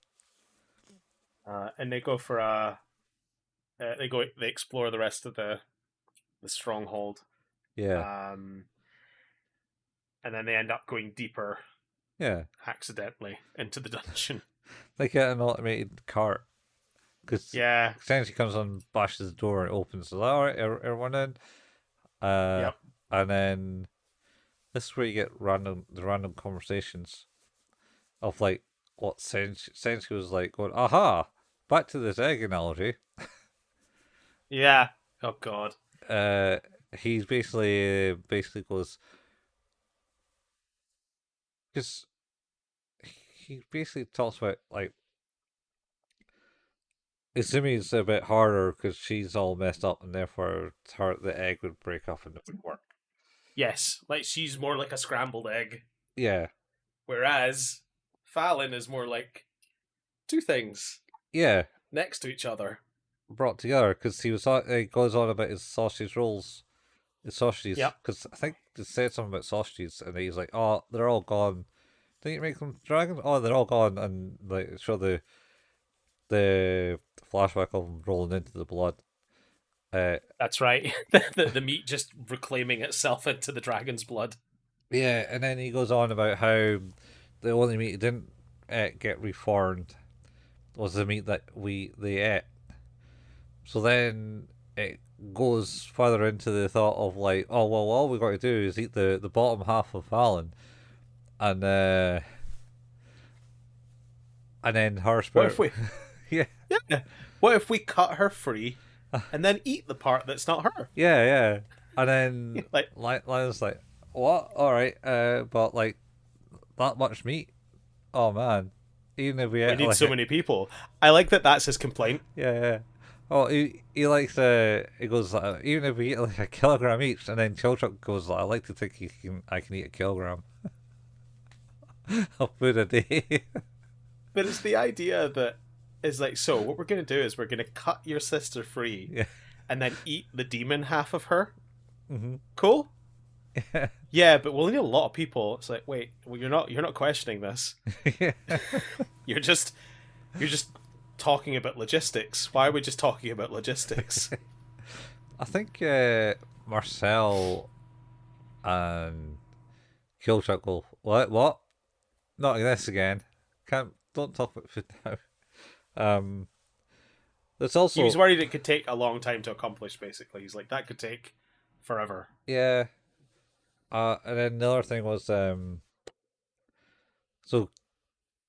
Speaker 2: And they go for they explore the rest of the stronghold.
Speaker 1: Yeah,
Speaker 2: And then they end up going deeper
Speaker 1: yeah.
Speaker 2: accidentally into the dungeon.
Speaker 1: They get an automated cart because
Speaker 2: Yeah.
Speaker 1: Senshi comes on, bashes the door, and it opens. So, all right, everyone in.
Speaker 2: Yep.
Speaker 1: And then this is where you get the random conversations of like what Senshi was like going, aha, back to this egg analogy.
Speaker 2: Yeah. Oh God.
Speaker 1: He's basically goes because he basically talks about like Izumi's a bit harder because she's all messed up and therefore the egg would break up and it would work.
Speaker 2: Yes, like she's more like a scrambled egg,
Speaker 1: Yeah,
Speaker 2: whereas Fallon is more like two things
Speaker 1: Yeah,
Speaker 2: next to each other.
Speaker 1: brought together because he goes on about his sausage rolls, his sausages.
Speaker 2: Yep,
Speaker 1: Because I think they said something about sausages, and he's like, "Oh, they're all gone. Didn't you make them dragons? Oh, they're all gone." And like, show the flashback of him rolling into the blood.
Speaker 2: that's right. The meat just reclaiming itself into the dragon's blood.
Speaker 1: Yeah, and then he goes on about how the only meat he didn't get reformed was the meat that they ate. So then it goes further into the thought of like, oh well, all we got to do is eat the bottom half of Fallon, and then her
Speaker 2: What
Speaker 1: spirit,
Speaker 2: if we?
Speaker 1: yeah,
Speaker 2: Yeah. What if we cut her free, and then eat the part that's not her?
Speaker 1: yeah, and then
Speaker 2: Like,
Speaker 1: Lionel's like, what? All right, but like that much meat, oh man, even if we
Speaker 2: we
Speaker 1: ate
Speaker 2: need
Speaker 1: like
Speaker 2: so many people. I like that. That's his complaint.
Speaker 1: yeah. Oh, he likes he goes even if we eat like a kilogram each, and then Chilchuck goes I like to think I can eat a kilogram of food a day.
Speaker 2: But it's the idea that is like, so what we're gonna do is we're gonna cut your sister free,
Speaker 1: Yeah.
Speaker 2: and then eat the demon half of her.
Speaker 1: Mm-hmm.
Speaker 2: Cool.
Speaker 1: Yeah.
Speaker 2: Yeah, but we'll need a lot of people. It's like, wait, well, you're not questioning this.
Speaker 1: Yeah.
Speaker 2: You're just talking about logistics. Why are we just talking about logistics?
Speaker 1: I think Marcel and Chilchuck will what? Not this again. Don't talk about food now. There's
Speaker 2: He was
Speaker 1: also
Speaker 2: worried it could take a long time to accomplish. Basically, he's like, that could take forever.
Speaker 1: yeah. And then the other thing was so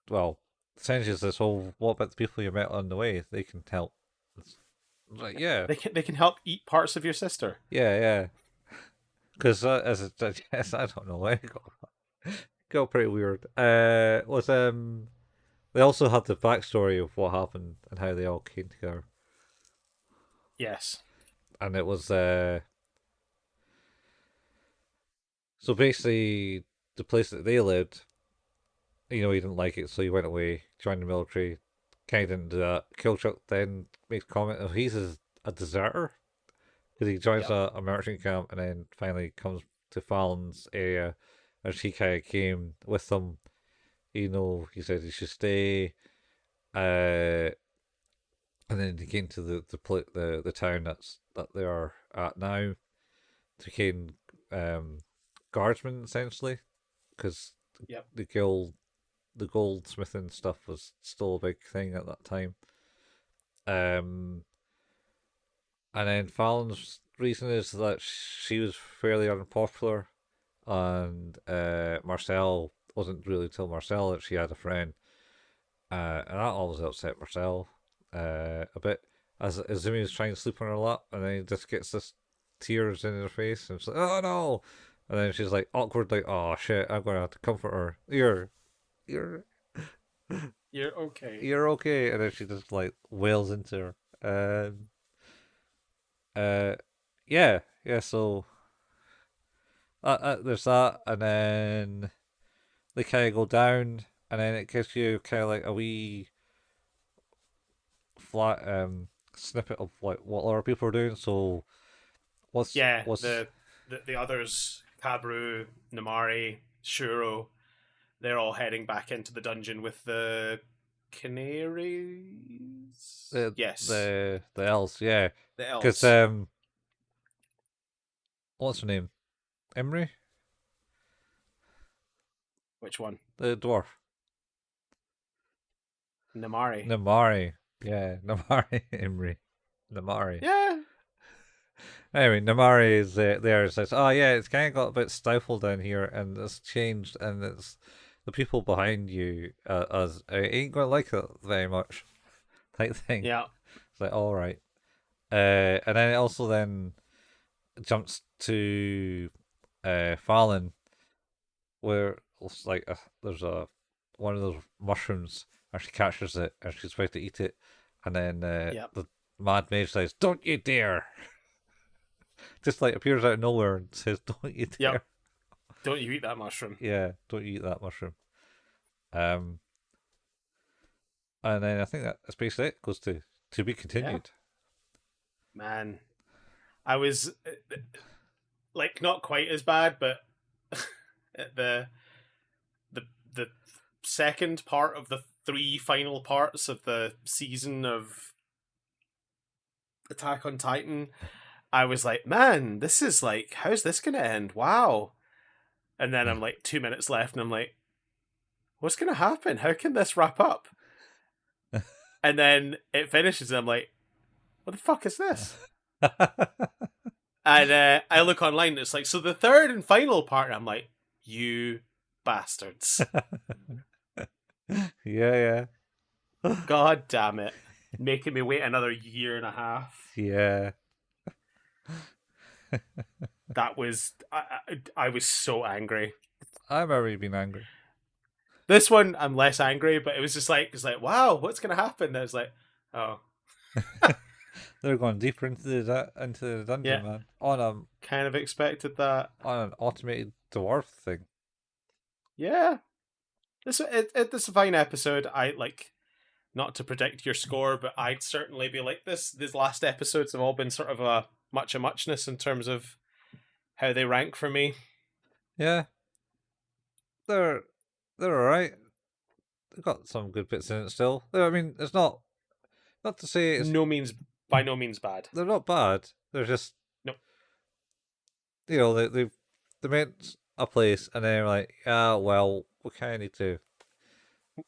Speaker 1: well, Senshi says, "Well, what about the people you met on the way? They can help." It's like, yeah,
Speaker 2: They can help eat parts of your sister.
Speaker 1: yeah. Because as a yes, I don't know, it got pretty weird. Was they also had the backstory of what happened and how they all came together,
Speaker 2: Yes.
Speaker 1: and it was so basically the place that they lived. You know, he didn't like it, so he went away, joined the military. Kind of didn't do that. Killchuck then makes a comment of he's a deserter because he joins
Speaker 2: Yep.
Speaker 1: a merchant camp and then finally comes to Fallon's area, and she kind of came with them. You know, he said he should stay, and then he came to the town that they are at now to became guardsmen essentially because
Speaker 2: Yep.
Speaker 1: the goldsmithing stuff was still a big thing at that time. Um, and then Fallon's reason is that she was fairly unpopular, and Marcel wasn't really tell Marcel that she had a friend, and that always upset Marcel a bit. As Izumi was trying to sleep on her lap, and then he just gets this tears in her face, and she's like, "Oh no!" And then she's like awkward, like, "Oh shit, I'm gonna have to comfort her." You're
Speaker 2: You're okay.
Speaker 1: you're okay, and then she just like wails into her. Uh, yeah. So there's that, and then they kind of go down, and then it gives you kind of like a wee flat snippet of like what other people are doing. So
Speaker 2: Yeah,
Speaker 1: what's
Speaker 2: the others, Kabru, Namari, Shuro, they're all heading back into the dungeon with the canaries. Yes,
Speaker 1: the elves? Yeah,
Speaker 2: the
Speaker 1: because
Speaker 2: elves.
Speaker 1: what's her name? Emery,
Speaker 2: Which one?
Speaker 1: the dwarf.
Speaker 2: Namari.
Speaker 1: Namari. Yeah, Namari Emery. Namari.
Speaker 2: Yeah.
Speaker 1: Anyway, Namari is there and says, "Oh yeah, it's kind of got a bit stifled down here, and it's changed, and it's the people behind you as ain't gonna like it very much," type thing.
Speaker 2: Yeah.
Speaker 1: It's like, all right, and then it also then jumps to Fallon, where it's like there's a one of those mushrooms, and she catches it, and she's about to eat it, and then
Speaker 2: Yep.
Speaker 1: the mad mage says, "Don't you dare!" Just like appears out of nowhere and says, "Don't you dare!"
Speaker 2: Yep. Don't you eat that mushroom?
Speaker 1: Yeah, don't you eat that mushroom. Um, And then I think that's basically it. Goes to be
Speaker 2: Yeah,
Speaker 1: continued.
Speaker 2: man. I was like not quite as bad, but the the the second part of the three final parts of the season of Attack on Titan, I was like, man, this is like, how's this gonna end? Wow. And then I'm like 2 minutes left, and I'm like, what's gonna happen? How can this wrap up? And then it finishes, and I'm like, what the fuck is this? And I look online, and it's like, so the third and final part, and I'm like, you bastards.
Speaker 1: Yeah,
Speaker 2: God damn it. Making me wait another year and a half.
Speaker 1: yeah.
Speaker 2: That was, I was so angry.
Speaker 1: I've already been angry.
Speaker 2: This one, I'm less angry, but it was just like, wow, what's going to happen? And I was like, oh.
Speaker 1: They're going deeper into the dungeon,
Speaker 2: Yeah.
Speaker 1: man. On
Speaker 2: Kind of expected that.
Speaker 1: an automated dwarf thing.
Speaker 2: Yeah. This is a fine episode. I like, not to predict your score, but I'd certainly be like this. These last episodes have all been sort of a muchness in terms of how they rank for me.
Speaker 1: Yeah, they're alright. They've got some good bits in it still. I mean, it's not to say it's
Speaker 2: By no means bad.
Speaker 1: they're not bad. They're just
Speaker 2: No.
Speaker 1: they made a place and then they're like, yeah, well, we kind of need to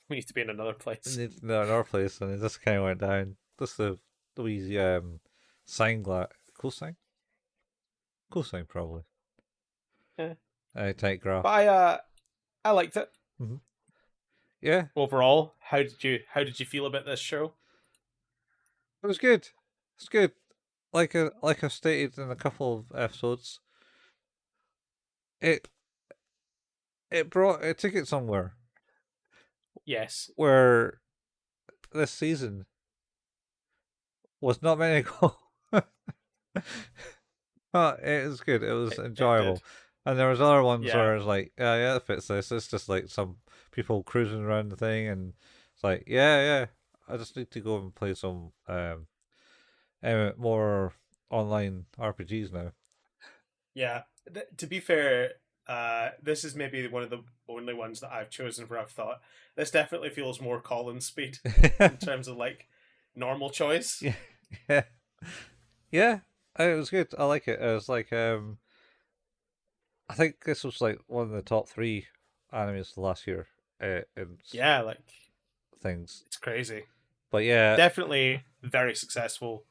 Speaker 2: We need to be in another place.
Speaker 1: another place, and it just kind of went down. Just the wee sign cosine probably.
Speaker 2: Yeah.
Speaker 1: Tight graph.
Speaker 2: But I liked it.
Speaker 1: Mm-hmm. Yeah,
Speaker 2: Overall, how did you feel about this show?
Speaker 1: it was good. It's good. Like I've stated in a couple of episodes, it took it somewhere
Speaker 2: Yes,
Speaker 1: where this season was not meant to go. But it was good. It was enjoyable.
Speaker 2: did.
Speaker 1: And there was other ones
Speaker 2: Yeah.
Speaker 1: where it's like, yeah, that fits this. It's just like some people cruising around the thing, and it's like, yeah. I just need to go and play some more online RPGs now.
Speaker 2: Yeah. To be fair, this is maybe one of the only ones that I've chosen where I've thought this definitely feels more Colin speed in terms of like normal choice.
Speaker 1: yeah, yeah. It was good. I like it. It was like I think this was like one of the top 3 animes last year. In
Speaker 2: Yeah, like
Speaker 1: things,
Speaker 2: it's crazy.
Speaker 1: but yeah,
Speaker 2: Definitely very successful.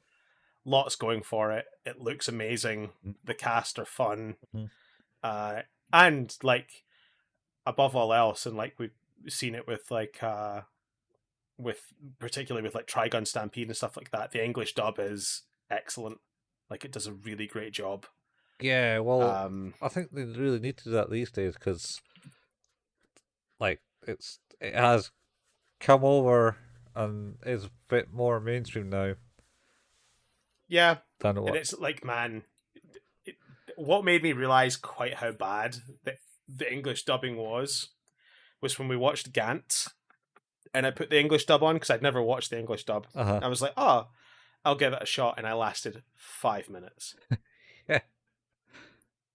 Speaker 2: Lots going for it. It looks amazing. The cast are fun.
Speaker 1: Mhm.
Speaker 2: And like above all else, and like we've seen it with particularly with like Trigun Stampede and stuff like that, the English dub is excellent. Like it does a really great job.
Speaker 1: Yeah, well,
Speaker 2: Um,
Speaker 1: I think they really need to do that these days because, like, it has come over and is a bit more mainstream now
Speaker 2: yeah,
Speaker 1: than it
Speaker 2: and
Speaker 1: was.
Speaker 2: it's like, man, what made me realize quite how bad the English dubbing was when we watched Gantz, and I put the English dub on because I'd never watched the English dub.
Speaker 1: Uh-huh.
Speaker 2: I was like, oh, I'll give it a shot, and I lasted 5 minutes.
Speaker 1: Yeah.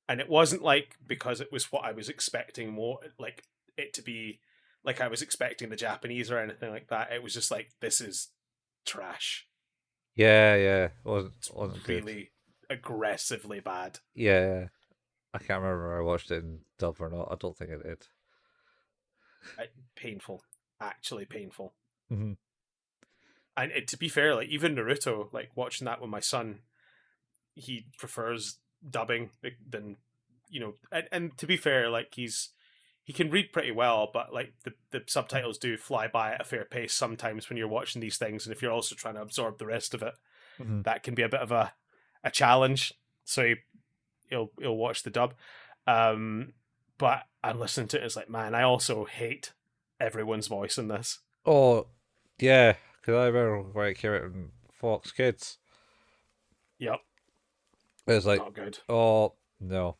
Speaker 2: And it wasn't like because it was what I was expecting more like it to be, like I was expecting the Japanese or anything like that. It was just like, this is trash.
Speaker 1: Yeah, wasn't
Speaker 2: It's
Speaker 1: good.
Speaker 2: really aggressively bad.
Speaker 1: Yeah, I can't remember if I watched it in dub or not. I don't think I did.
Speaker 2: Painful, actually painful.
Speaker 1: Mm-hmm.
Speaker 2: And to be fair, like even Naruto, like watching that with my son, he prefers dubbing than and to be fair, like he can read pretty well, but like the subtitles do fly by at a fair pace sometimes when you're watching these things, and if you're also trying to absorb the rest of it,
Speaker 1: Mm-hmm.
Speaker 2: that can be a bit of a challenge. So he'll watch the dub. But I'm listening to it, it's like, man, I also hate everyone's voice in this.
Speaker 1: Oh, yeah, because I remember when it came out in Fox Kids.
Speaker 2: Yep.
Speaker 1: It was like,
Speaker 2: Not good.
Speaker 1: oh, no.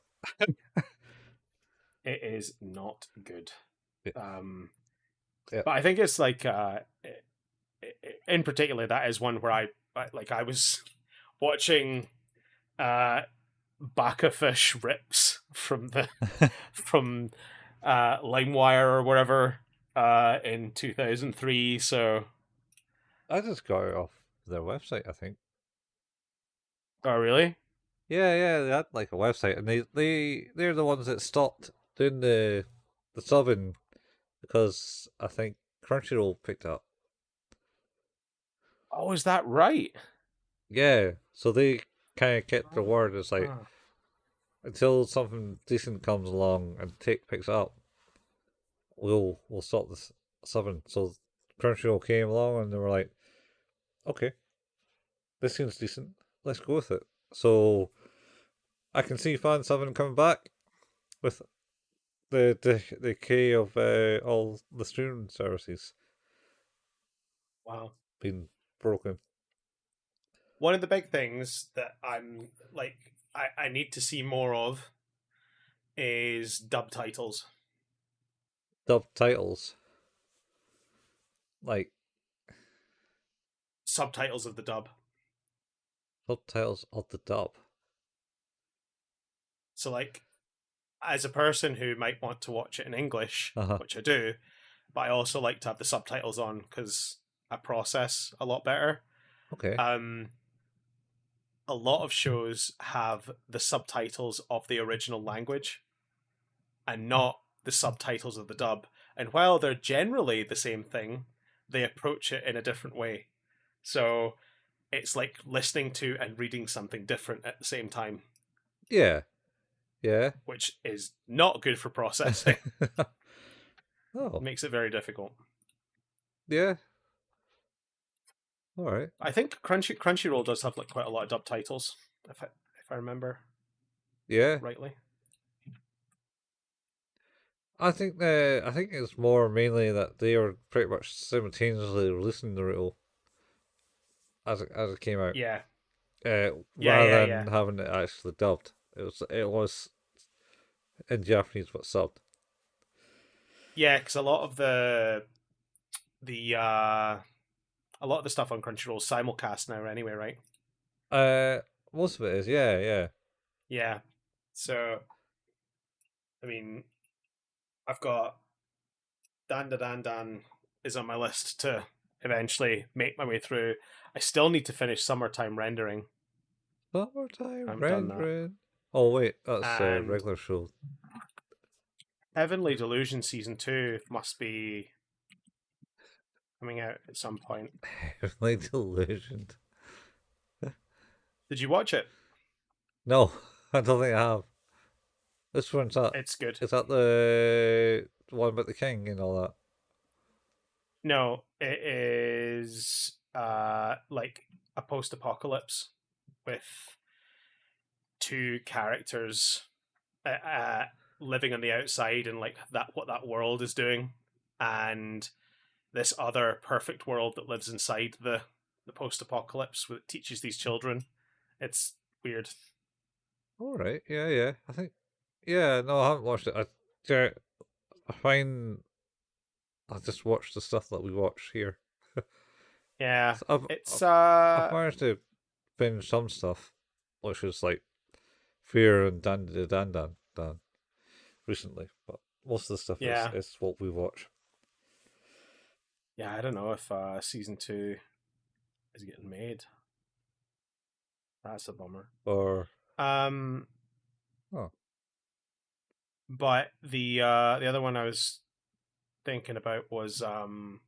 Speaker 2: It is not good.
Speaker 1: Yeah.
Speaker 2: But I think it's like in particular, that is one where I was watching Baccafish rips from the from LimeWire or whatever in 2003. So,
Speaker 1: I just got it off their website, I think.
Speaker 2: oh really?
Speaker 1: Yeah, they had like a website, and they're the ones that stopped doing the subbing because I think Crunchyroll picked it up.
Speaker 2: Oh, is that right?
Speaker 1: Yeah, so they kind of kept the word. It's like
Speaker 2: Oh,
Speaker 1: until something decent comes along and take picks it up, we'll stop this subbing. So Crunchyroll came along and they were like, okay, this seems decent. Let's go with it. So I can see fan subbing coming back with the decay of all the streaming services
Speaker 2: wow.
Speaker 1: being broken.
Speaker 2: One of the big things that I need to see more of is dub titles,
Speaker 1: Dub titles, like
Speaker 2: subtitles of the dub.
Speaker 1: subtitles of the dub.
Speaker 2: So, like, as a person who might want to watch it in English,
Speaker 1: Uh huh.
Speaker 2: which I do, but I also like to have the subtitles on because I process a lot better.
Speaker 1: Okay.
Speaker 2: Um, a lot of shows have the subtitles of the original language and not the subtitles of the dub. And while they're generally the same thing, they approach it in a different way. So it's like listening to and reading something different at the same time,
Speaker 1: Yeah. Yeah.
Speaker 2: which is not good for processing.
Speaker 1: Oh.
Speaker 2: Makes it very difficult.
Speaker 1: Yeah. All right.
Speaker 2: I think Crunchyroll does have like quite a lot of dub titles, if I remember
Speaker 1: Yeah.
Speaker 2: rightly.
Speaker 1: I think it's more mainly that they were pretty much simultaneously releasing the riddle as it came out,
Speaker 2: Yeah, yeah, yeah,
Speaker 1: rather
Speaker 2: yeah,
Speaker 1: than having it actually dubbed. It was in Japanese but subbed.
Speaker 2: yeah. Because the a lot of the stuff on Crunchyroll is simulcast now, anyway, right?
Speaker 1: Uh, Most of it is, yeah.
Speaker 2: Yeah. So I mean, I've got Dan Da Dan Dan is on my list to eventually make my way through. I still need to finish Summertime Rendering. I
Speaker 1: Summertime
Speaker 2: haven't done that.
Speaker 1: rendering. Oh wait, that's a
Speaker 2: And
Speaker 1: regular show.
Speaker 2: Heavenly Delusion season 2 must be coming out at some point.
Speaker 1: Heavenly Delusioned.
Speaker 2: Did you watch it?
Speaker 1: No, I don't think I have. This one's that.
Speaker 2: It's good.
Speaker 1: Is that the one about the king and all that?
Speaker 2: No, it is like a post-apocalypse with two characters living on the outside and like that what that world is doing, and this other perfect world that lives inside the post-apocalypse that teaches these children. It's weird.
Speaker 1: All right, yeah. I think, yeah. No, I haven't watched it. Yeah, I find I just watch the stuff that we watch here.
Speaker 2: Yeah,
Speaker 1: So
Speaker 2: it's
Speaker 1: I've managed to binge some stuff, which is like Fear and Dan recently, but most of the stuff
Speaker 2: yeah,
Speaker 1: is what we watch.
Speaker 2: yeah. I don't know if season 2 is getting made. That's a bummer.
Speaker 1: Or
Speaker 2: Um,
Speaker 1: oh,
Speaker 2: but the other one I was thinking about was um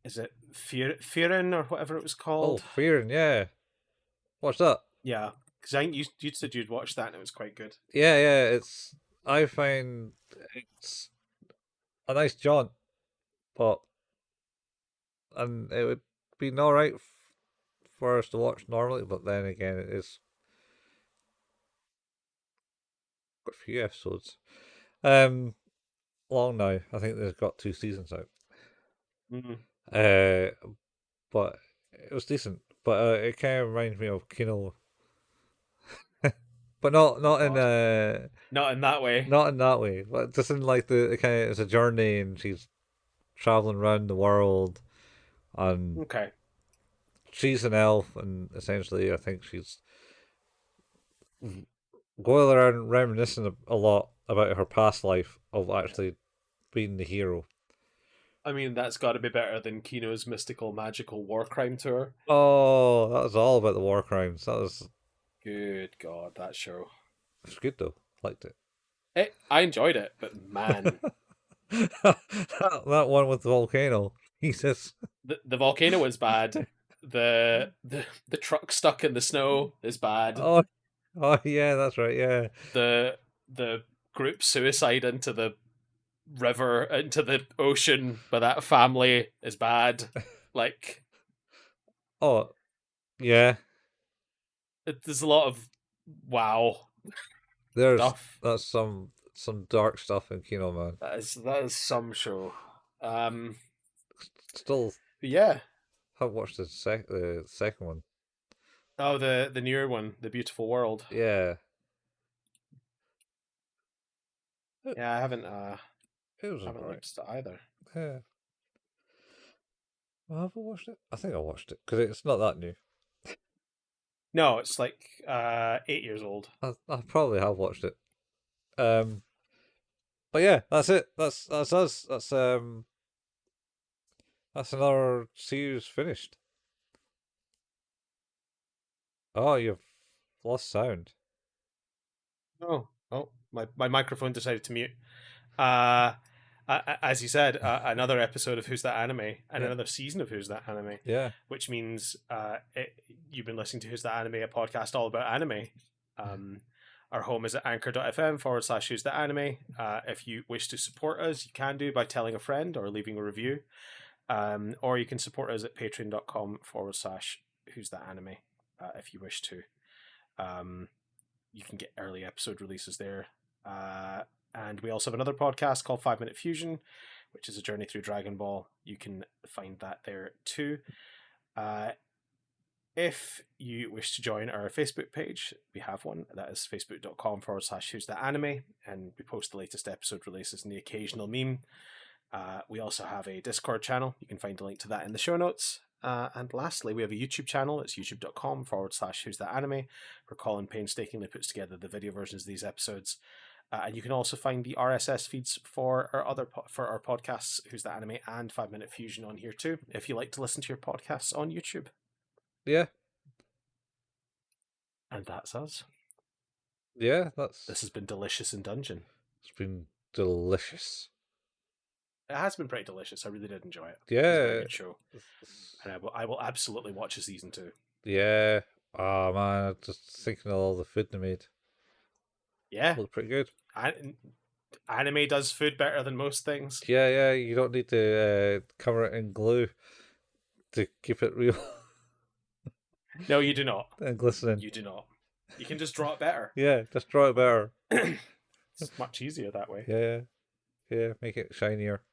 Speaker 2: is it Fearin or whatever it was
Speaker 1: oh,
Speaker 2: called?
Speaker 1: Fear and yeah, watch that.
Speaker 2: Yeah, because I think you said you'd watched that and it was quite good.
Speaker 1: Yeah. It's I find it's a nice jaunt, but and it would be all right for us to watch normally. But then again, it is a few episodes. Um, Long now. I think they've got 2 seasons out.
Speaker 2: Mm.
Speaker 1: Uh, but it was decent. But it kind of reminds me of Kino. but not in
Speaker 2: God. Not in that way.
Speaker 1: not in that way. But just in like the kind of it's a journey, and she's traveling around the world, and
Speaker 2: Okay.
Speaker 1: she's an elf, and essentially I think she's going around reminiscing a lot about her past life of actually being the hero.
Speaker 2: I mean, that's got to be better than Kino's mystical, magical war crime tour.
Speaker 1: Oh, that was all about the war crimes. That was
Speaker 2: Good God, that show.
Speaker 1: it's good though. Liked it.
Speaker 2: I enjoyed it, but man,
Speaker 1: That one with the volcano. Jesus.
Speaker 2: the volcano is bad. The truck stuck in the snow is bad.
Speaker 1: Oh, oh yeah, that's right. Yeah.
Speaker 2: The group suicide into the river, into the ocean by that family is bad. Like,
Speaker 1: Oh, yeah.
Speaker 2: there's a lot of wow
Speaker 1: There's
Speaker 2: stuff.
Speaker 1: that's some dark stuff in Kino, man.
Speaker 2: That is some show.
Speaker 1: Still
Speaker 2: Yeah.
Speaker 1: haven't watched the second one.
Speaker 2: Oh, the newer one, The Beautiful World.
Speaker 1: Yeah.
Speaker 2: Yeah, I haven't
Speaker 1: It was
Speaker 2: haven't
Speaker 1: alright.
Speaker 2: watched it either.
Speaker 1: Yeah. Well, have I watched it? I think I watched it because it's not that new.
Speaker 2: No, it's like 8 years old.
Speaker 1: I probably have watched it. But yeah, that's it. That's us. That's another series finished. Oh, you've lost sound.
Speaker 2: Oh, my microphone decided to mute. As you said, another episode of Who's That Anime and
Speaker 1: Yeah.
Speaker 2: another season of Who's That Anime,
Speaker 1: Yeah.
Speaker 2: which means you've been listening to Who's That Anime, a podcast all about anime. Our home is at anchor.fm/Who's That Anime. If you wish to support us, you can do by telling a friend or leaving a review. Or you can support us at patreon.com/Who's That Anime if you wish to. You can get early episode releases there. And we also have another podcast called 5 Minute Fusion, which is a journey through Dragon Ball. You can find that there too. If you wish to join our Facebook page, we have one. That is facebook.com/Who's That Anime. And we post the latest episode releases and the occasional meme. We also have a Discord channel. You can find a link to that in the show notes. And lastly, we have a YouTube channel. It's youtube.com/Who's That Anime, where Colin painstakingly puts together the video versions of these episodes. And you can also find the RSS feeds for our podcasts, Who's That Anime and 5 Minute Fusion on here too, if you like to listen to your podcasts on YouTube.
Speaker 1: Yeah.
Speaker 2: And that's us.
Speaker 1: Yeah,
Speaker 2: This has been Delicious in Dungeon.
Speaker 1: It's been delicious.
Speaker 2: It has been pretty delicious. I really did enjoy it.
Speaker 1: Yeah.
Speaker 2: It's a very good show. And I will absolutely watch a season 2.
Speaker 1: Yeah. Oh man, I'm just thinking of all the food they made.
Speaker 2: Yeah.
Speaker 1: Looked pretty good.
Speaker 2: Anime does food better than most things.
Speaker 1: Yeah, you don't need to cover it in glue to keep it real
Speaker 2: No, you do not.
Speaker 1: and glistening.
Speaker 2: You do not. You can just draw it better.
Speaker 1: Yeah, just draw it better.
Speaker 2: It's much easier that way.
Speaker 1: Yeah, make it shinier.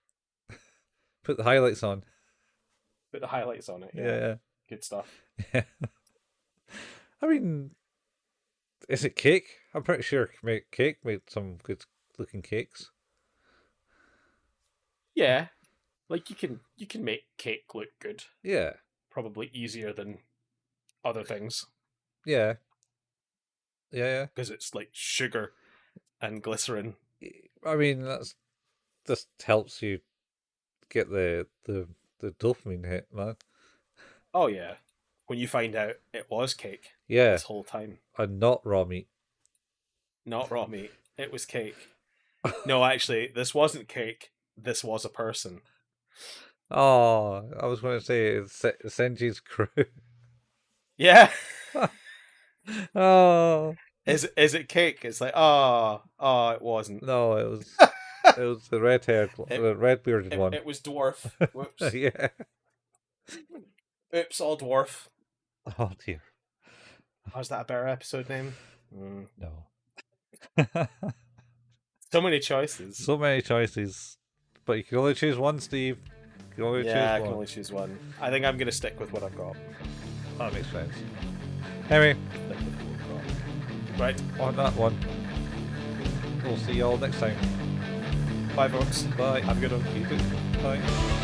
Speaker 1: Put the highlights on.
Speaker 2: Put the highlights on it.
Speaker 1: Yeah.
Speaker 2: Good stuff.
Speaker 1: Yeah. I mean, is it cake? I'm pretty sure Cake made some good looking cakes.
Speaker 2: Yeah. Like you can make cake look good.
Speaker 1: Yeah.
Speaker 2: Probably easier than other things.
Speaker 1: Yeah. Yeah.
Speaker 2: Because it's like sugar and glycerin.
Speaker 1: I mean, that's just helps you get the dopamine hit, man.
Speaker 2: Oh yeah. When you find out it was cake.
Speaker 1: Yeah.
Speaker 2: This whole time.
Speaker 1: And not raw meat.
Speaker 2: Not raw meat. It was cake. No, actually, this wasn't cake. This was a person.
Speaker 1: Oh, I was going to say it's Senji's crew.
Speaker 2: Yeah.
Speaker 1: Oh.
Speaker 2: Is it cake? It's like, oh, it wasn't.
Speaker 1: No, it was the the red bearded one.
Speaker 2: It was dwarf. Whoops.
Speaker 1: Yeah.
Speaker 2: Oops, all dwarf.
Speaker 1: Oh dear.
Speaker 2: Was that a better episode name?
Speaker 1: No.
Speaker 2: So many choices.
Speaker 1: So many choices, but you can only choose one, Steve. You can only choose one.
Speaker 2: I can only choose one. I think I'm going to stick with what I've got.
Speaker 1: That makes sense. Anyway,
Speaker 2: Stick with what I've got. Right.
Speaker 1: on that one. We'll see you all next time.
Speaker 2: Bye, folks.
Speaker 1: Bye.
Speaker 2: Have a good one.
Speaker 1: You too. Bye.